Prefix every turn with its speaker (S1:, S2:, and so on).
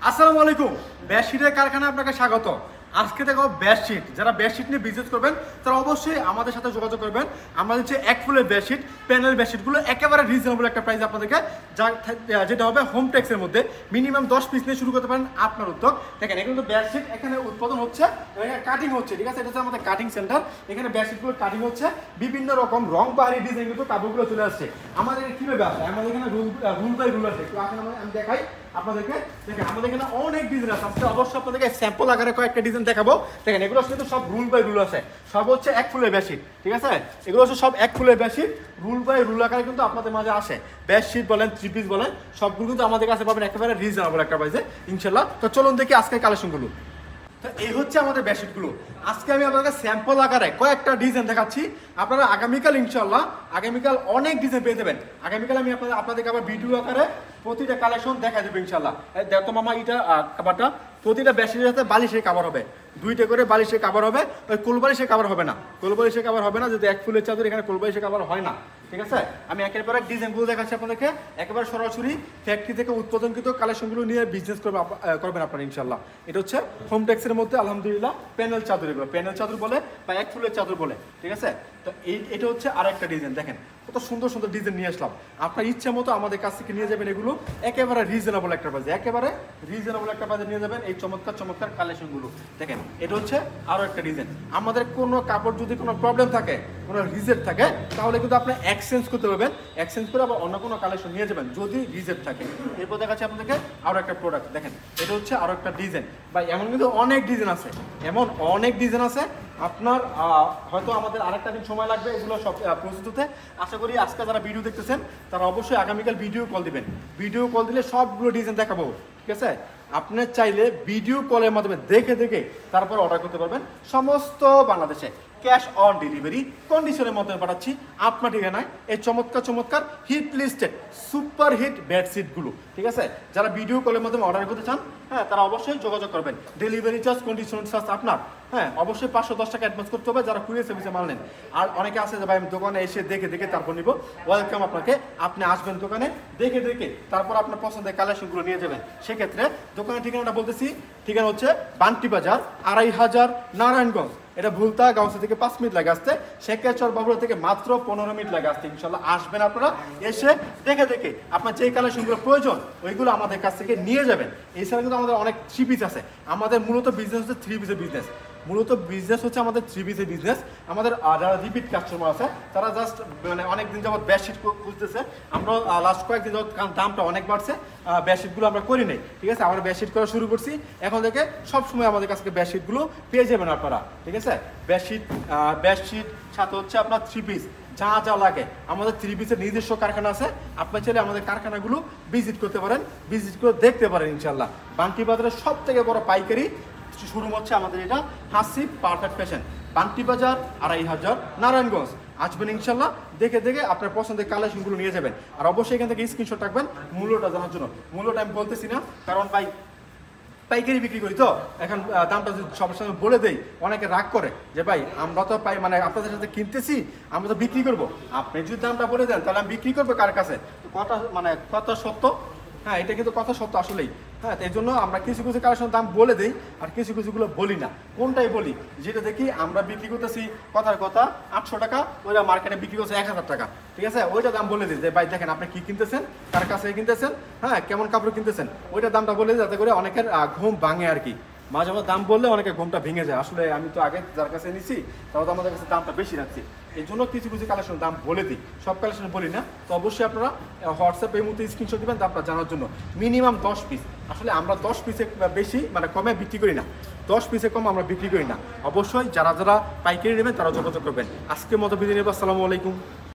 S1: আসসালামু আলাইকুম। বেডশিটের কারখানা আপনাকে স্বাগত। আজকে দেখো বেডশিট, যারা বেডশিট নিয়ে বিজনেস করবেন তারা অবশ্যই আমাদের সাথে যোগাযোগ করবেন। আমরা হচ্ছে এক ফুলের বেডশিট, প্যানেল বেডশিটগুলো একেবারে রিজনেবল একটা প্রাইস আপনাদেরকে, যেটা হবে হোম টেক্সের মধ্যে। মিনিমাম 10 পিস নিয়ে শুরু করতে পারেন আপনার উদ্যোগ। দেখেন এখানে কিন্তু বেডশিট এখানে উৎপাদন হচ্ছে, কাটিং হচ্ছে, ঠিক আছে? এটা হচ্ছে আমাদের কাটিং সেন্টার। এখানে বেডশিটগুলো কাটিং হচ্ছে, বিভিন্ন রকম রং বাহারি ডিজাইন কিন্তু কাপড়গুলো চলে আসছে। আমাদের কীভাবে আসে, আমাদের এখানে রুল বাই রুল আছে। একটু আসেন আমি দেখাই আপনাদেরকে। দেখেন আমাদের এখানে অনেক ডিজাইন আছে। আজকে অবশ্যই আপনাদেরকে স্যাম্পল আকারে কয়েকটা ডিজাইন দেখাবো। দেখেন এগুলো কিন্তু সব রুল বাই রুল আছে, সব হচ্ছে এক ফুলের বেডশিট, ঠিক আছে? এগুলো হচ্ছে সব এক ফুলের বেডশিট, রুল বাই রুল আকারে কিন্তু আপনাদের মাঝে আসে। বেডশিট বলেন, থ্রি পিস বলেন, সবগুলো কিন্তু আমাদের কাছে পাবেন একেবারে রিজনেবল একটা প্রাইসে ইনশাল্লাহ। তো চলুন দেখি আজকের কালেকশনগুলো। তো এই হচ্ছে আমাদের বেডশিটগুলো। আজকে আমি আপনাদের স্যাম্পল আকারে কয়েকটা ডিজাইন দেখাচ্ছি। আপনারা আগামীকাল ইনশাল্লাহ অনেক ডিজাইন পেয়ে যাবেন। আগামীকাল আমি আপনাদেরকে আবার ভিডিও আকারে প্রতিটা কালেকশন দেখা দেবো ইনশাল্লাহ। দেখো মামা, এটা কাভারটা প্রতিটা বেডশিটের সাথে বালিশের কাভার হবে, দুইটা করে বালিশের কাভার হবে। ওই কোলবালিশের কাভার হবে না, কোলবালিশের কাভার হবে না। যদি এক ফুলের চাদর, এখানে কোলবালিশের কাভার হয় না, ঠিক আছে? আমি একের পর এক ডিজাইনগুলো দেখাচ্ছি আপনাদেরকে। একেবারে সরাসরি ফ্যাক্টরি থেকে উৎপাদনকৃত কালেকশনগুলো নিয়ে বিজনেস করবেন আপনারা ইনশাল্লাহ। এটা হচ্ছে হোম টেক্সের মধ্যে আলহামদুলিল্লাহ প্যানেল চাদর, এগুলো প্যানেল চাদর বলে বা এক ফুলের চাদর বলে, ঠিক আছে? তো এটা হচ্ছে আরেকটা ডিজাইন। দেখেন কত সুন্দর সুন্দর ডিজাইন নিয়ে আসলাম। আপনার ইচ্ছা মতো আমাদের কাছ থেকে নিয়ে যাবেন। এগুলো একেবারে রিজনেবল একটা প্রাইসে, একেবারে রিজনেবল একটা প্রাইসে নিয়ে যাবেন এই চমৎকার চমৎকার কালেকশনগুলো। দেখেন এটা হচ্ছে আরও একটা ডিজাইন। আমাদের কোনো কাপড় যদি কোনো প্রবলেম থাকে, কোনো রিজেক্ট থাকে, তাহলে কিন্তু আপনি এক্সচেঞ্জ করতে পারবেন। এক্সচেঞ্জ করে আবার অন্য কোনো কালেকশন নিয়ে যাবেন যদি রিজেক্ট থাকে। এরপর দেখাচ্ছি আপনাদেরকে আরও একটা প্রোডাক্ট। দেখেন এটা হচ্ছে আরও একটা ডিজাইন। বা এমন কিন্তু অনেক ডিজাইন আছে, এমন অনেক ডিজাইন আছে। আপনার হয়তো আমাদের আরেকটা দিন সময় লাগবে এগুলো সব প্রস্তুত হতে। আশা করি আজকে যারা ভিডিও দেখতেছেন তারা অবশ্যই আগামীকাল ভিডিও কল দিবেন। ভিডিও কল দিলে সবগুলো ডিজাইন দেখাবো, ঠিক আছে? আপনি চাইলে ভিডিও কলের মাধ্যমে দেখে দেখে তারপর অর্ডার করতে পারবেন। সমস্ত বাংলাদেশে ক্যাশ অন ডেলিভারি কন্ডিশনের মাধ্যমে পাঠাচ্ছি আপনার ঠিকানায় এই চমৎকার চমৎকার হিট লিস্টেড সুপার হিট বেডশিটগুলো, ঠিক আছে? যারা ভিডিও কলের মাধ্যমে অর্ডার করতে চান, হ্যাঁ, তারা অবশ্যই যোগাযোগ করবেন। ডেলিভারি চার্জ কন্ডিশন চার্জ আপনার, হ্যাঁ, অবশ্যই 510 টাকা অ্যাডভান্স করতে হবে যারা কুরিয়ার সার্ভিসে মাল নেন। আর অনেকে আছে যে ভাই আমি দোকানে এসে দেখে দেখে তারপর নিব, ওয়েলকাম আপনাকে। আপনি আসবেন দোকানে দেখে দেখে, তারপর আপনার পছন্দের কালেকশনগুলো নিয়ে যাবেন। সেক্ষেত্রে দোকানের ঠিকানাটা বলতেছি। ঠিকানা হচ্ছে বান্টি বাজার, 2500 নারায়ণগঞ্জ। এটা ভুলতা গাউসা থেকে 5 মিনিট লাগে আসতে, শেখেরচর বাবুরা থেকে মাত্র 15 মিনিট লাগে আসতে। ইনশাল্লাহ আসবেন আপনারা, এসে দেখে দেখে আপনার যেই কালেকশনগুলো প্রয়োজন ওইগুলো আমাদের কাছ থেকে নিয়ে যাবেন। এছাড়া কিন্তু আমাদের অনেক থ্রি পিস আছে। আমাদের মূলত বিজনেস হচ্ছে থ্রি পিসের বিজনেস। আমাদের থ্রি পিসের বিজনেস। আমাদের যারা রিপিট কাস্টমার আছে তারা জাস্ট মানে অনেকদিন যাবত বেডশিট খুঁজতেছে। আমরা লাস্ট কয়েকদিন যাবত, কারণ দামটা অনেক বাড়ছে, বেডশিটগুলো আমরা করি নাই, ঠিক আছে? আমরা বেডশিট করা শুরু করছি। এখন থেকে সবসময় আমাদের কাছ থেকে বেডশিটগুলো পেয়ে যাবেন আপনারা, ঠিক আছে? বেডশিট সাথে হচ্ছে আপনার থ্রি পিস, যা যা লাগে আমাদের থ্রি পিসের নিজস্ব কারখানা আছে। আপনার চাইলে আমাদের কারখানাগুলো ভিজিট করতে পারেন, ভিজিট করে দেখতে পারেন ইনশাল্লাহ। বান্টি বাজারের সব থেকে বড় পাইকারি শোরুম হচ্ছে আমাদের এটা হাসিব পারফেক্ট ফ্যাশন, বান্টি বাজার, 2500 নারায়ণগঞ্জ। আসবেন ইনশাল্লাহ, দেখে দেখে আপনার পছন্দের কালেকশনগুলো নিয়ে যাবেন। আর অবশ্যই এখান থেকে স্ক্রিনশট রাখবেন মূল্যটা জানার জন্য। মূল্যটা আমি বলতেছি না, কারণ ভাই পাইকারি বিক্রি করি, তো এখন দামটা যদি সবার সঙ্গে বলে দেই অনেকে রাগ করে যে ভাই আমরা তো মানে আপনাদের সাথে কিনতেছি, আমরা তো বিক্রি করবো। আপনি যদি দামটা বলে দেন তাহলে আমি বিক্রি করবো কার কাছে? কথা মানে কথা সত্য, হ্যাঁ, এটা কিন্তু কথা সত্য আসলেই। হ্যাঁ, এই জন্য আমরা কিছু কিছু কালেকশনের দাম বলে দিই আর কিছু কিছুগুলো বলি না। কোনটাই বলি? যেটা দেখি আমরা বিক্রি করতেছি কথার কথা 800 টাকা, ওইটা মার্কেটে বিক্রি করছে 1000 টাকা, ঠিক আছে? ওইটা দাম বলে দিই যে ভাই দেখেন আপনি কি কিনতেছেন, কার কাছে কিনতেছেন, হ্যাঁ, কেমন কাপড় কিনতেছেন, ওইটা দামটা বলে দিই যাতে করে অনেকের ঘুম ভাঙে আর কি। মাঝে মাঝে দাম বললে অনেকে ঘুমটা ভেঙে যায়। আসলে আমি তো আগে যার কাছে নিছি তাও তো আমাদের কাছে দামটা বেশি রাখছি। এই জন্য কিছু কিছু কালেকশন দাম বলে দিই, সব কালেকশন বলি না। তো অবশ্যই আপনারা হোয়াটসঅ্যাপে এই মুহূর্তে স্ক্রিনশট দেবেন দামটা জানার জন্য। মিনিমাম 10 পিস, আসলে আমরা 10 পিসে বেশি মানে কমে বিক্রি করি না, 10 পিসে কম আমরা বিক্রি করি না। অবশ্যই যারা যারা পাইকারি নেবেন তারা যোগাযোগ করবেন। আজকের মতো বিদায় নেব। আসসালামু আলাইকুম।